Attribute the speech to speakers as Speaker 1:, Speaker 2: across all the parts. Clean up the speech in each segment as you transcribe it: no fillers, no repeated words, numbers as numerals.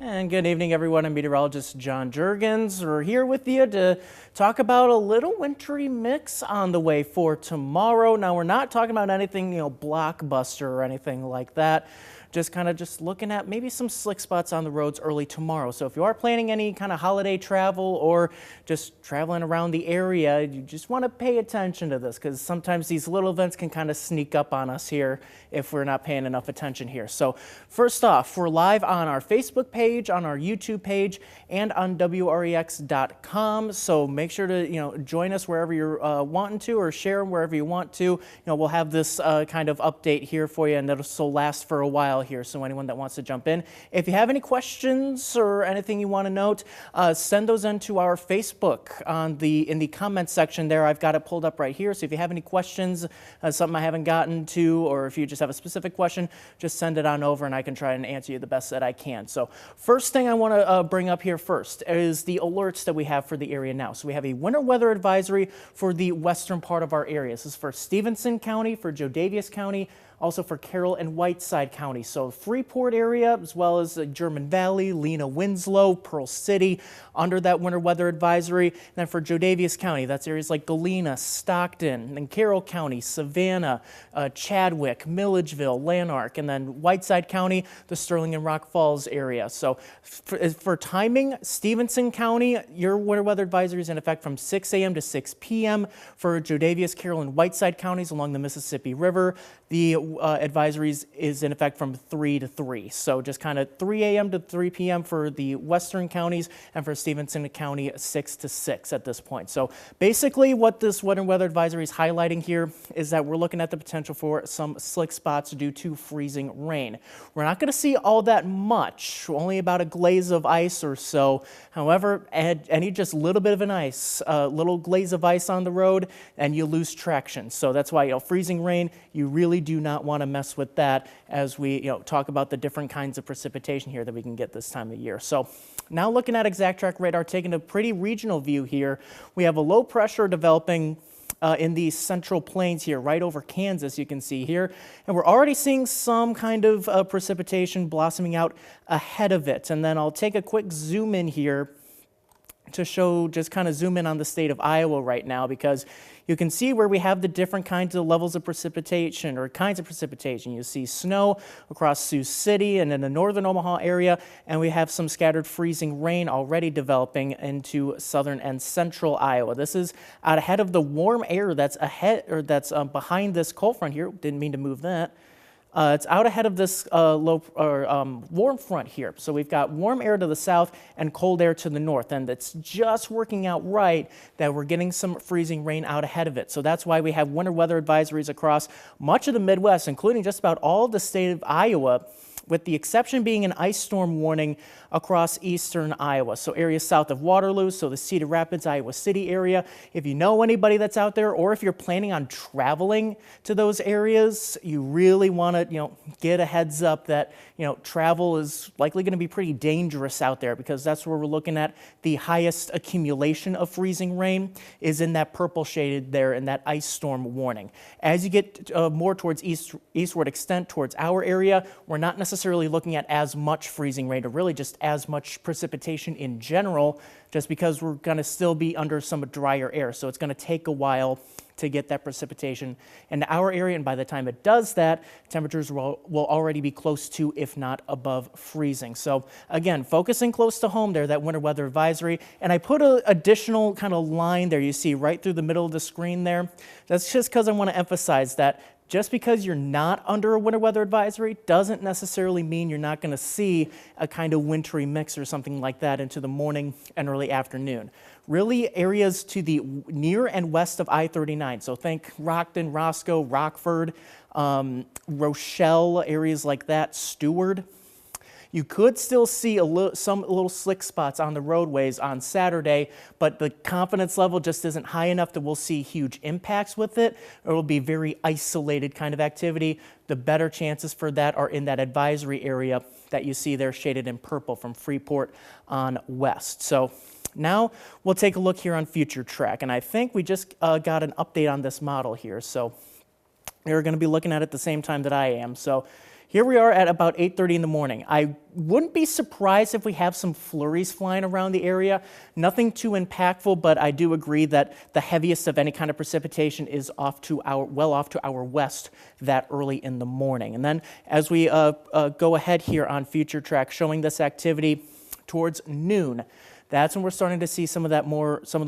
Speaker 1: And good evening, everyone. I'm Meteorologist John Jurgens. We're here with you to talk about a little wintry mix on the way for tomorrow. Now, we're not talking about anything, blockbuster or anything like that. Just looking at maybe some slick spots on the roads early tomorrow. So if you are planning any kind of holiday travel or just traveling around the area, you just want to pay attention to this because sometimes these little events can kind of sneak up on us here if we're not paying enough attention here. So first off, we're live on our Facebook page, on our YouTube page, and on WREX.com. So make sure to join us wherever you're wanting to, or share them wherever you want to. We'll have this kind of update here for you, and it'll last for a while here, so anyone that wants to jump in. If you have any questions or anything you want to note, send those into our Facebook in the comments section there. I've got it pulled up right here, so if you have any questions, something I haven't gotten to, or if you just have a specific question, just send it on over and I can try and answer you the best that I can. So first thing I want to bring up here first is the alerts that we have for the area now. So we have a winter weather advisory for the western part of our area. This is for Stevenson County, for Jodavious County, also for Carroll and Whiteside County. So Freeport area, as well as German Valley, Lena, Winslow, Pearl City, under that winter weather advisory. And then for Jodavious County, that's areas like Galena, Stockton, and Carroll County, Savannah, Chadwick, Milledgeville, Lanark, and then Whiteside County, the Sterling and Rock Falls area. So for timing, Stevenson County, your winter weather advisory is in effect from 6 a.m. to 6 p.m. For Jodavious, Carroll, and Whiteside counties along the Mississippi River, the advisories is in effect from 3 to 3. So just kind of 3 a.m. to 3 p.m. for the western counties, and for Stevenson County 6 to 6 at this point. So basically what this winter weather advisory is highlighting here is that we're looking at the potential for some slick spots due to freezing rain. We're not going to see all that much, only about a glaze of ice or so. However, any just little bit of an ice, little glaze of ice on the road, and you lose traction. So that's why, freezing rain, you really do not want to mess with that as we talk about the different kinds of precipitation here that we can get this time of year. So now looking at exact track radar, taking a pretty regional view here, we have a low pressure developing in the central plains here, right over Kansas, you can see here. And we're already seeing some kind of precipitation blossoming out ahead of it. And then I'll take a quick zoom in here to show, just kind of zoom in on the state of Iowa right now, because you can see where we have the different kinds of levels of precipitation, or kinds of precipitation. You see snow across Sioux City and in the northern Omaha area, and we have some scattered freezing rain already developing into southern and central Iowa. This is out ahead of the warm air that's behind this cold front here. Didn't mean to move that. It's out ahead of this warm front here. So we've got warm air to the south and cold air to the north, and it's just working out right that we're getting some freezing rain out ahead of it. So that's why we have winter weather advisories across much of the Midwest, including just about all of the state of Iowa, with the exception being an ice storm warning across eastern Iowa. So areas south of Waterloo, so the Cedar Rapids, Iowa City area. If you know anybody that's out there, or if you're planning on traveling to those areas, you really want to, get a heads up that, travel is likely going to be pretty dangerous out there, because that's where we're looking at the highest accumulation of freezing rain is in that purple shaded there in that ice storm warning. As you get more towards eastward extent towards our area, we're not necessarily looking at as much freezing rain, or really just as much precipitation in general, just because we're going to still be under some drier air. So it's going to take a while to get that precipitation into our area, and by the time it does that, temperatures will already be close to, if not above, freezing. So again, focusing close to home there, that winter weather advisory, and I put an additional kind of line there you see right through the middle of the screen there. That's just because I want to emphasize that just because you're not under a winter weather advisory doesn't necessarily mean you're not going to see a kind of wintry mix or something like that into the morning and early afternoon. Really, areas to the near and west of I-39, so think Rockton, Roscoe, Rockford, Rochelle, areas like that, Stewart. You could still see some little slick spots on the roadways on Saturday, but the confidence level just isn't high enough that we'll see huge impacts with it. It will be very isolated kind of activity. The better chances for that are in that advisory area that you see there shaded in purple from Freeport on west. So now we'll take a look here on Future Track, and I think we just got an update on this model here. So You're going to be looking at it the same time that I am. So here we are at about 8:30 in the morning. I wouldn't be surprised if we have some flurries flying around the area. Nothing too impactful, but I do agree that the heaviest of any kind of precipitation is well off to our west that early in the morning. And then as we go ahead here on future track, showing this activity towards noon, that's when we're starting to see some of the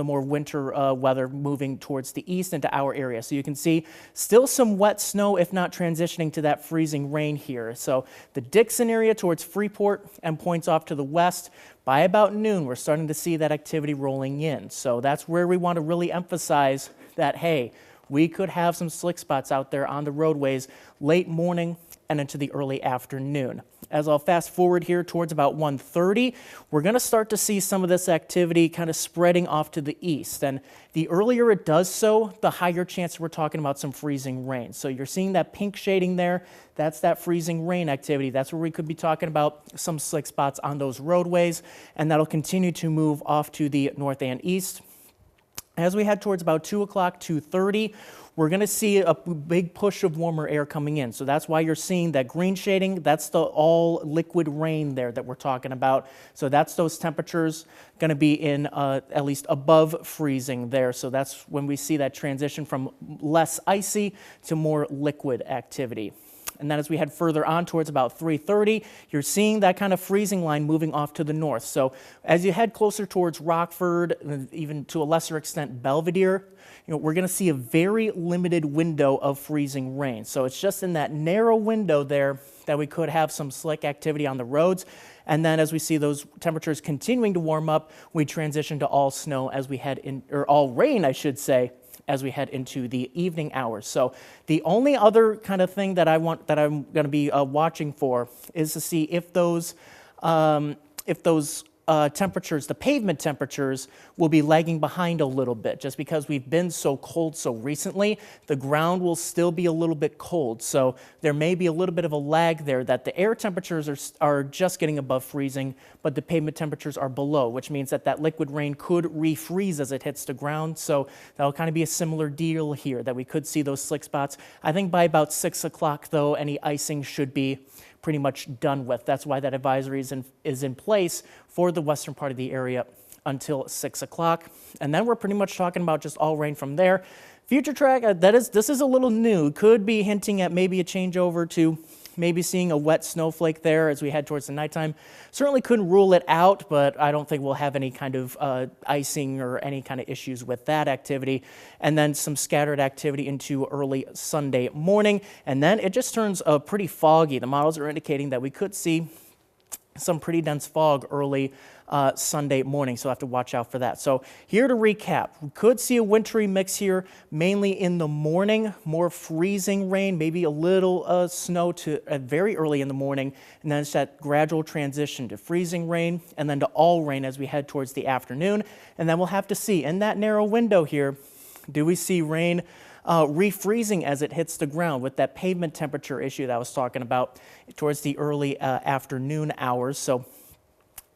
Speaker 1: more winter weather moving towards the east into our area. So you can see still some wet snow, if not transitioning to that freezing rain here. So the Dixon area towards Freeport and points off to the west. By about noon, we're starting to see that activity rolling in. So that's where we want to really emphasize that, hey, we could have some slick spots out there on the roadways late morning and into the early afternoon. As I'll fast forward here towards about 1:30, we're going to start to see some of this activity kind of spreading off to the east. And the earlier it does so, the higher chance we're talking about some freezing rain. So you're seeing that pink shading there. That's that freezing rain activity. That's where we could be talking about some slick spots on those roadways. And that'll continue to move off to the north and east. As we head towards about 2 o'clock, 2:30, we're going to see a big push of warmer air coming in. So that's why you're seeing that green shading. That's the all liquid rain there that we're talking about. So that's those temperatures going to be in at least above freezing there. So that's when we see that transition from less icy to more liquid activity. And then as we head further on towards about 3:30, you're seeing that kind of freezing line moving off to the north. So as you head closer towards Rockford, and even to a lesser extent Belvedere, we're going to see a very limited window of freezing rain. So it's just in that narrow window there that we could have some slick activity on the roads. And then as we see those temperatures continuing to warm up, we transition to all snow as we head in, or all rain, I should say, as we head into the evening hours. So the only other kind of thing that I'm going to be watching for is to see if those temperatures, the pavement temperatures, will be lagging behind a little bit. Just because we've been so cold so recently, the ground will still be a little bit cold. So there may be a little bit of a lag there, that the air temperatures are just getting above freezing, but the pavement temperatures are below, which means that liquid rain could refreeze as it hits the ground. So that'll kind of be a similar deal here, that we could see those slick spots. I think by about 6 o'clock, though, any icing should be pretty much done with. That's why that advisory is in place for the western part of the area until 6 o'clock. And then we're pretty much talking about just all rain from there. Future track, this is a little new. Could be hinting at maybe a changeover to maybe seeing a wet snowflake there as we head towards the nighttime. Certainly couldn't rule it out, but I don't think we'll have any kind of icing or any kind of issues with that activity. And then some scattered activity into early Sunday morning. And then it just turns pretty foggy. The models are indicating that we could see some pretty dense fog early Sunday morning, so we'll have to watch out for that. So here to recap, we could see a wintry mix here, mainly in the morning, more freezing rain, maybe a little snow to very early in the morning, and then it's that gradual transition to freezing rain, and then to all rain as we head towards the afternoon. And then we'll have to see, in that narrow window here, do we see rain refreezing as it hits the ground with that pavement temperature issue that I was talking about towards the early afternoon hours. So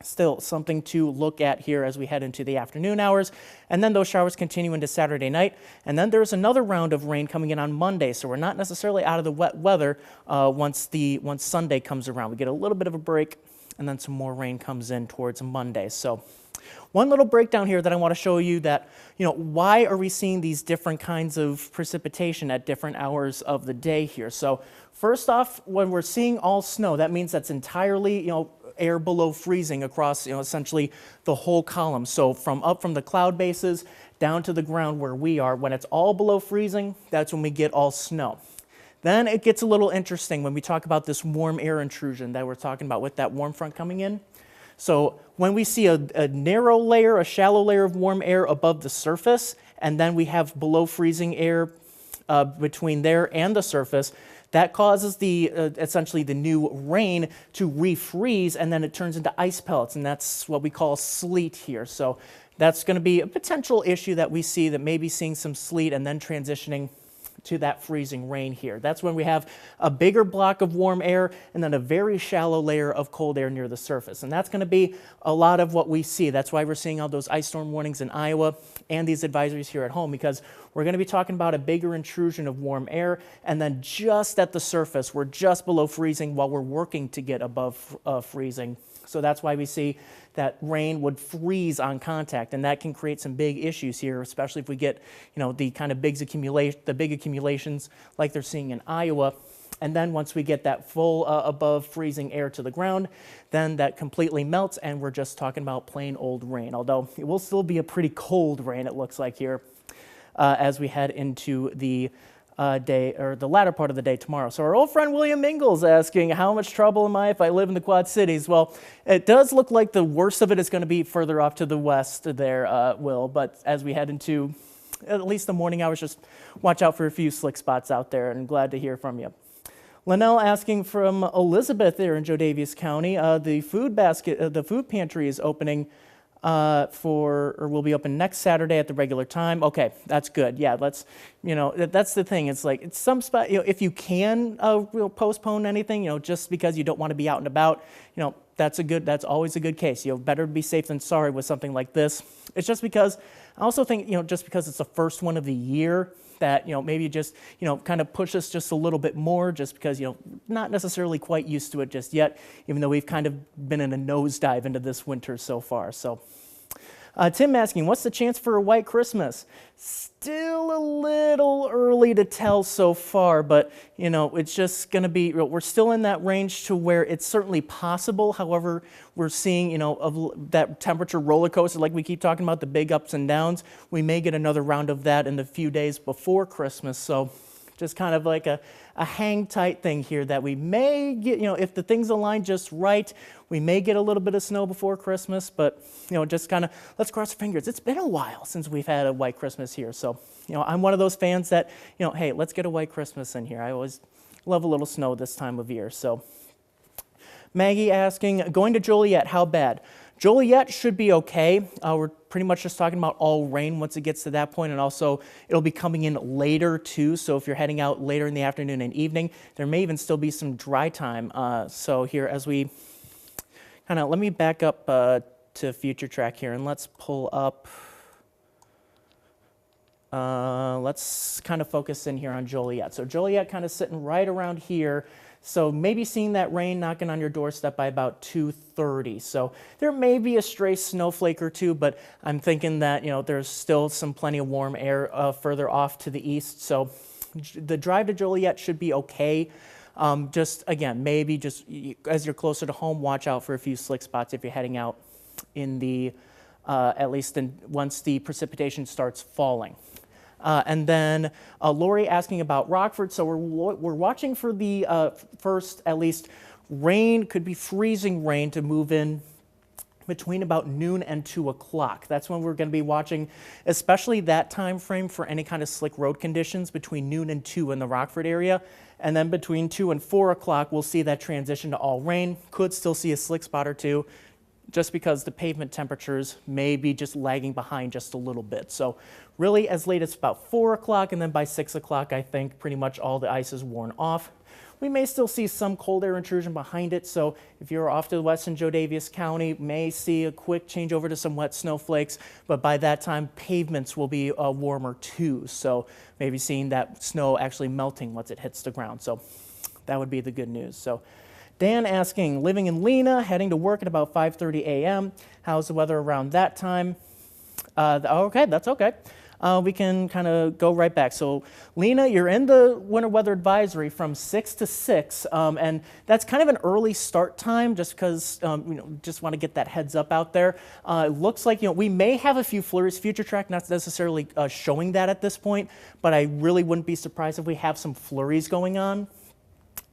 Speaker 1: still something to look at here as we head into the afternoon hours. And then those showers continue into Saturday night. And then there's another round of rain coming in on Monday. So we're not necessarily out of the wet weather once Sunday comes around. We get a little bit of a break, and then some more rain comes in towards Monday. So one little breakdown here that I want to show you, that, why are we seeing these different kinds of precipitation at different hours of the day here? So first off, when we're seeing all snow, that means that's entirely, air below freezing across, essentially the whole column. So from the cloud bases down to the ground where we are, when it's all below freezing, that's when we get all snow. Then it gets a little interesting when we talk about this warm air intrusion that we're talking about with that warm front coming in. So when we see a narrow layer, a shallow layer of warm air above the surface, and then we have below freezing air between there and the surface, that causes essentially the new rain to refreeze, and then it turns into ice pellets, and that's what we call sleet here. So that's going to be a potential issue that we see, that may be seeing some sleet and then transitioning to that freezing rain here. That's when we have a bigger block of warm air and then a very shallow layer of cold air near the surface. And that's going to be a lot of what we see. That's why we're seeing all those ice storm warnings in Iowa and these advisories here at home, because we're going to be talking about a bigger intrusion of warm air, and then just at the surface, we're just below freezing while we're working to get above freezing. So that's why we see that rain would freeze on contact, and that can create some big issues here, especially if we get, the kind of big accumulations like they're seeing in Iowa. And then once we get that full above freezing air to the ground, then that completely melts, and we're just talking about plain old rain. Although it will still be a pretty cold rain, it looks like here, as we head into the day, or the latter part of the day tomorrow. So our old friend William Ingalls asking, how much trouble am I if I live in the Quad Cities? Well, it does look like the worst of it is going to be further off to the west there, Will. But as we head into at least the morning hours, just watch out for a few slick spots out there, and glad to hear from you. Linnell asking from Elizabeth there in Jodavious County, the food pantry is opening will be open next Saturday at the regular time. Okay, that's good. Yeah, that's the thing. It's like, it's some spot, if you can postpone anything, just because you don't want to be out and about, that's always a good case. Better to be safe than sorry with something like this. It's just because, I also think, just because it's the first one of the year, that, maybe just, kind of push us just a little bit more, just because, not necessarily quite used to it just yet, even though we've kind of been in a nosedive into this winter so far. So Tim asking, what's the chance for a white Christmas? Still a little early to tell so far, but, it's just going to be, we're still in that range to where it's certainly possible. However, we're seeing, of that temperature roller coaster, like we keep talking about, the big ups and downs. We may get another round of that in the few days before Christmas. So just kind of like a hang tight thing here that we may get, if the things align just right, we may get a little bit of snow before Christmas, but, just kind of, let's cross our fingers. It's been a while since we've had a white Christmas here. So, I'm one of those fans that, hey, let's get a white Christmas in here. I always love a little snow this time of year. So Maggie asking, going to Joliet, how bad? Joliet should be okay. We're pretty much just talking about all rain once it gets to that point, and also it'll be coming in later too. So if you're heading out later in the afternoon and evening, there may even still be some dry time. So here, as we let me back up to Future Track here, and let's pull up. Let's kind of focus in here on Joliet. So Joliet kind of sitting right around here. So maybe seeing that rain knocking on your doorstep by about 2:30. So there may be a stray snowflake or two, but I'm thinking that, there's still plenty of warm air further off to the east. So the drive to Joliet should be okay. Just again, maybe just as you're closer to home, watch out for a few slick spots if you're heading out in the, at least once the precipitation starts falling. And then Lori asking about Rockford. So we're watching for the first, at least, rain, could be freezing rain, to move in between about noon and 2 o'clock. That's when we're going to be watching, especially that time frame, for any kind of slick road conditions between noon and 2 in the Rockford area. And then between 2 and 4 o'clock, we'll see that transition to all rain. Could still see a slick spot or two, just because the pavement temperatures may be just lagging behind just a little bit. So really as late as about 4 o'clock, and then by 6 o'clock, I think pretty much all the ice is worn off. We may still see some cold air intrusion behind it, so if you're off to the west in Jodavious County, may see a quick change over to some wet snowflakes, but by that time, pavements will be warmer too, so maybe seeing that snow actually melting once it hits the ground. So that would be the good news. So Dan asking, living in Lena, heading to work at about 5:30 a.m. How's the weather around that time? Okay, that's okay. We can kind of go right back. So Lena, you're in the winter weather advisory from 6 to 6, and that's kind of an early start time, just because just want to get that heads up out there. It looks like we may have a few flurries. Future Track not necessarily showing that at this point, but I really wouldn't be surprised if we have some flurries going on.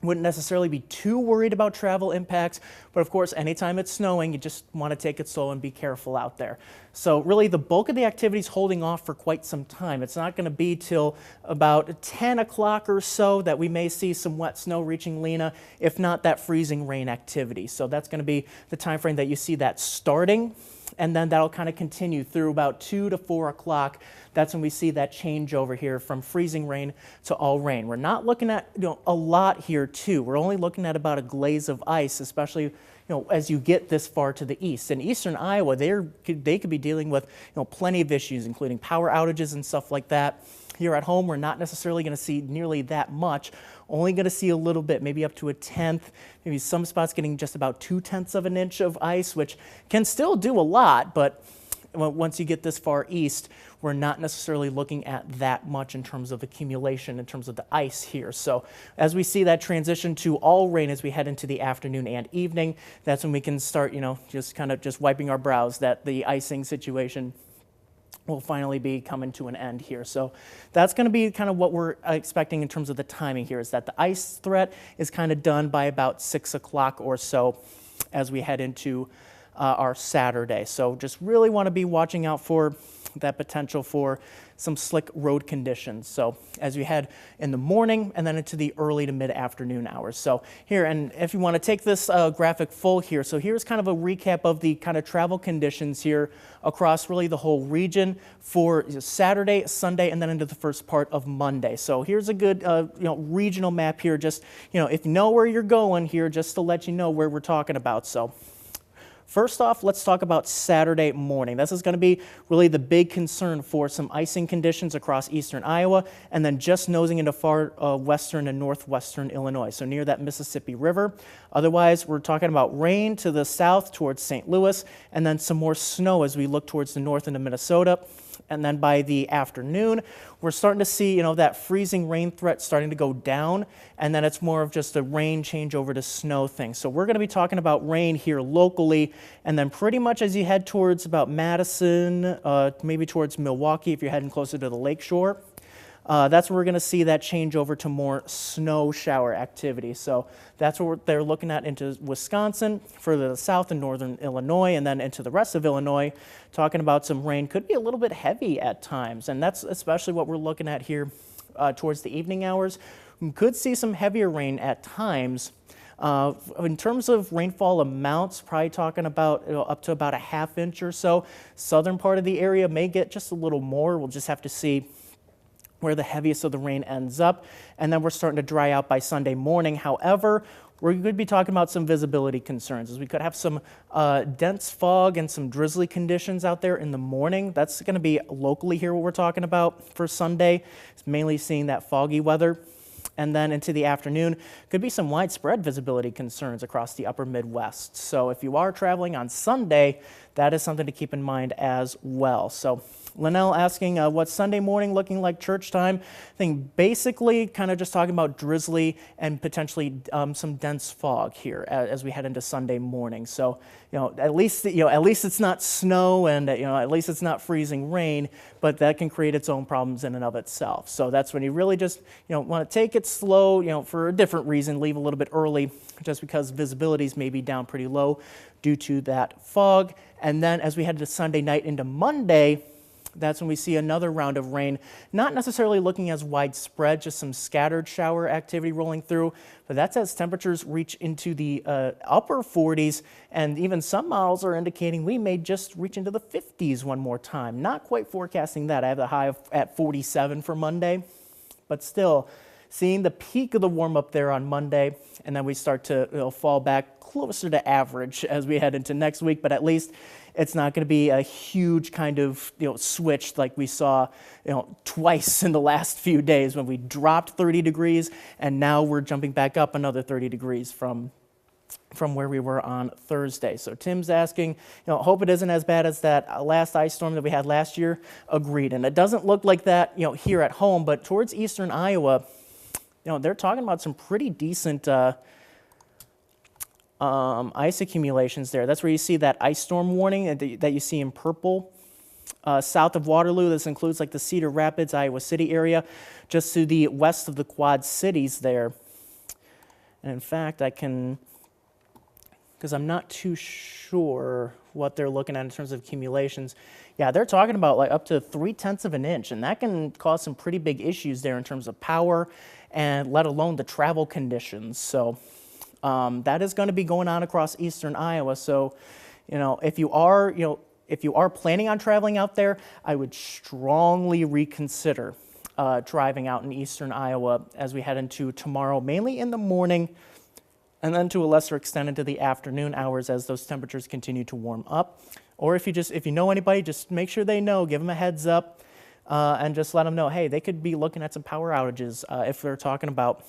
Speaker 1: Wouldn't necessarily be too worried about travel impacts, but of course, anytime it's snowing, you just want to take it slow and be careful out there. So really, the bulk of the activity is holding off for quite some time. It's not going to be till about 10 o'clock or so that we may see some wet snow reaching Lena, if not that freezing rain activity. So that's going to be the time frame that you see that starting. and then that'll kind of continue through about 2 to 4 o'clock. That's when we see that change over here from freezing rain to all rain. We're not looking at a lot here too. We're only looking at about a glaze of ice, especially as you get this far to the east. In eastern Iowa, they could be dealing with plenty of issues, including power outages and stuff like that. Here at home, we're not necessarily going to see nearly that much, only going to see a little bit, maybe up to a tenth, maybe some spots getting just about 2/10 of an inch of ice, which can still do a lot, but once you get this far east, we're not necessarily looking at that much in terms of accumulation, in terms of the ice here. So as we see that transition to all rain as we head into the afternoon and evening, that's when we can start, just wiping our brows that the icing situation will finally be coming to an end here. So that's going to be kind of what we're expecting in terms of the timing here, is that the ice threat is kind of done by about 6 o'clock or so as we head into our Saturday. So just really want to be watching out for that potential for some slick road conditions. So as we head in the morning and then into the early to mid-afternoon hours. So here, and if you want to take this graphic full here, so here's kind of a recap of the kind of travel conditions here across really the whole region for Saturday, Sunday, and then into the first part of Monday. So here's a good regional map here, just if you know where you're going here, just to let you know where we're talking about. So first off, let's talk about Saturday morning. This is going to be really the big concern for some icing conditions across eastern Iowa, and then just nosing into far western and northwestern Illinois, so near that Mississippi River. Otherwise, we're talking about rain to the south towards St. Louis, and then some more snow as we look towards the north into Minnesota. And then by the afternoon, we're starting to see, that freezing rain threat starting to go down, and then it's more of just a rain change over to snow thing. So we're going to be talking about rain here locally, and then pretty much as you head towards about Madison, maybe towards Milwaukee if you're heading closer to the lakeshore, that's where we're going to see that change over to more snow shower activity. So that's what they're looking at into Wisconsin, further to the south in northern Illinois, and then into the rest of Illinois, talking about some rain. Could be a little bit heavy at times, and that's especially what we're looking at here towards the evening hours. We could see some heavier rain at times. In terms of rainfall amounts, probably talking about up to about a ½ inch or so. Southern part of the area may get just a little more. We'll just have to see where the heaviest of the rain ends up, and then we're starting to dry out by Sunday morning. However, we're going to be talking about some visibility concerns, as we could have some dense fog and some drizzly conditions out there in the morning. That's going to be locally here what we're talking about for Sunday. It's mainly seeing that foggy weather. And then into the afternoon, could be some widespread visibility concerns across the upper Midwest. So if you are traveling on Sunday, that is something to keep in mind as well. So Linnell asking, what's Sunday morning looking like church time? I think basically kind of just talking about drizzly and potentially some dense fog here as we head into Sunday morning. So, at least it's not snow, and at least it's not freezing rain, but that can create its own problems in and of itself. So that's when you really just, want to take it slow, for a different reason, leave a little bit early, just because visibilities may be down pretty low due to that fog. And then as we head to Sunday night into Monday, that's when we see another round of rain, not necessarily looking as widespread, just some scattered shower activity rolling through, but that's as temperatures reach into the upper 40s, and even some models are indicating we may just reach into the 50s one more time. Not quite forecasting that. I have the high at 47 for Monday, but still seeing the peak of the warm up there on Monday, and then we start to fall back closer to average as we head into next week, but at least it's not going to be a huge kind of switch like we saw twice in the last few days when we dropped 30 degrees and now we're jumping back up another 30 degrees from where we were on Thursday. So Tim's asking, hope it isn't as bad as that last ice storm that we had last year. Agreed. And it doesn't look like that here at home, but towards eastern Iowa, they're talking about some pretty decent ice accumulations there. That's where you see that ice storm warning that you see in purple. South of Waterloo, this includes like the Cedar Rapids, Iowa City area, just to the west of the Quad Cities there. And in fact, I can, because I'm not too sure what they're looking at in terms of accumulations. Yeah, they're talking about like up to 0.3 of an inch, and that can cause some pretty big issues there in terms of power and let alone the travel conditions. So that is going to be going on across eastern Iowa. So, if you are, if you are planning on traveling out there, I would strongly reconsider driving out in eastern Iowa as we head into tomorrow, mainly in the morning, and then to a lesser extent into the afternoon hours as those temperatures continue to warm up. Or if you know anybody, just make sure they know, give them a heads up, and just let them know, hey, they could be looking at some power outages if they're talking about,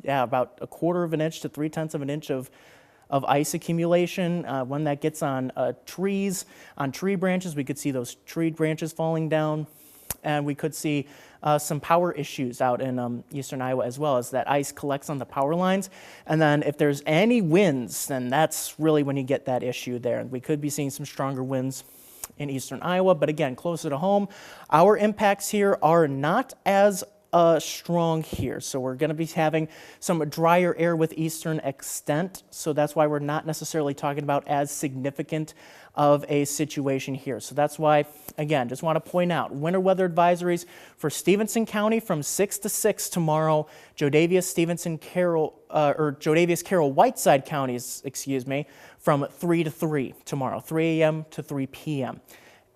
Speaker 1: about 1/4 of an inch to 3/10 of an inch of ice accumulation. When that gets on trees, on tree branches, we could see those tree branches falling down, and we could see some power issues out in eastern Iowa as well, as that ice collects on the power lines. And then if there's any winds, then that's really when you get that issue there. We could be seeing some stronger winds in eastern Iowa, but again, closer to home, our impacts here are not as strong here. So we're going to be having some drier air with eastern extent. So that's why we're not necessarily talking about as significant of a situation here. So that's why, again, just want to point out winter weather advisories for Stevenson County from 6 to 6 tomorrow, Jodavious, Stevenson, Carroll, or Jodavious, Carroll, Whiteside counties, excuse me, from 3 to 3 tomorrow, 3 a.m. to 3 p.m.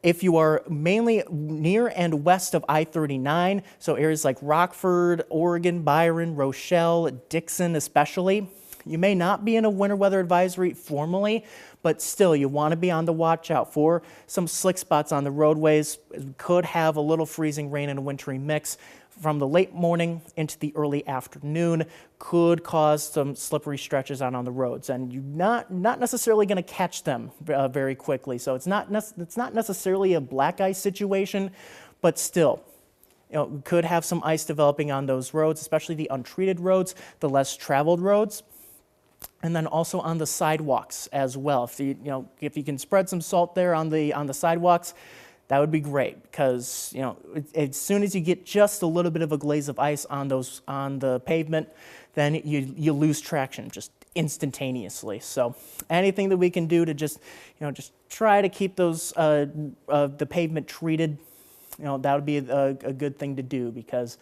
Speaker 1: If you are mainly near and west of I-39, so areas like Rockford, Oregon, Byron, Rochelle, Dixon especially, you may not be in a winter weather advisory formally, but still you want to be on the watch out for some slick spots on the roadways. It could have a little freezing rain and a wintry mix from the late morning into the early afternoon, could cause some slippery stretches out on the roads, and you're not necessarily going to catch them very quickly. So it's not necessarily a black ice situation, but still, we could have some ice developing on those roads, especially the untreated roads, the less traveled roads, and then also on the sidewalks as well. If you can spread some salt there on the sidewalks, that would be great, because as soon as you get just a little bit of a glaze of ice on the pavement, then you lose traction just instantaneously. So anything that we can do to just try to keep those the pavement treated, that would be a good thing to do, because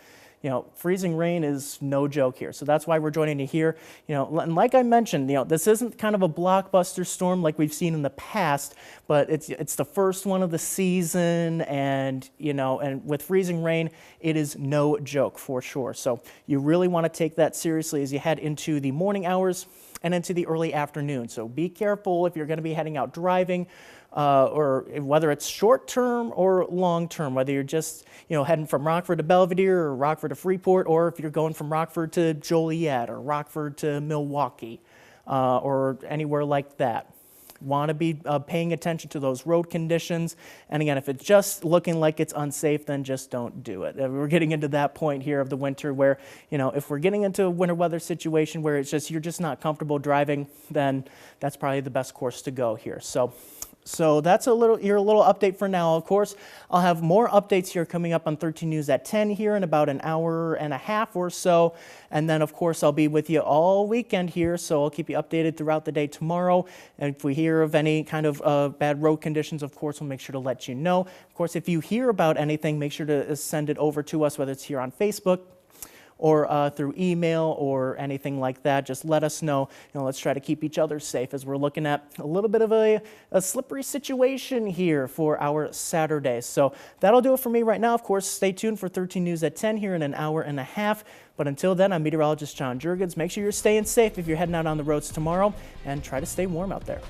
Speaker 1: freezing rain is no joke here. So that's why we're joining you here. And like I mentioned, this isn't kind of a blockbuster storm like we've seen in the past, but it's the first one of the season, and and with freezing rain, it is no joke for sure. So you really want to take that seriously as you head into the morning hours and into the early afternoon. So be careful if you're going to be heading out driving, or whether it's short term or long term, whether you're just heading from Rockford to Belvedere or Rockford to Freeport, or if you're going from Rockford to Joliet or Rockford to Milwaukee, or anywhere like that. Want to be paying attention to those road conditions. And again, if it's just looking like it's unsafe, then just don't do it. We're getting into that point here of the winter where, if we're getting into a winter weather situation where you're just not comfortable driving, then that's probably the best course to go here. So that's your little update for now. Of course, I'll have more updates here coming up on 13 News at 10 here in about an hour and a half or so. And then, of course, I'll be with you all weekend here, so I'll keep you updated throughout the day tomorrow. And if we hear of any kind of bad road conditions, of course, we'll make sure to let you know. Of course, if you hear about anything, make sure to send it over to us, whether it's here on Facebook or through email or anything like that. Just let us know. Let's try to keep each other safe as we're looking at a little bit of a slippery situation here for our Saturday. So that'll do it for me right now. Of course, stay tuned for 13 News at 10 here in an hour and a half. But until then, I'm Meteorologist John Jurgens. Make sure you're staying safe if you're heading out on the roads tomorrow, and try to stay warm out there.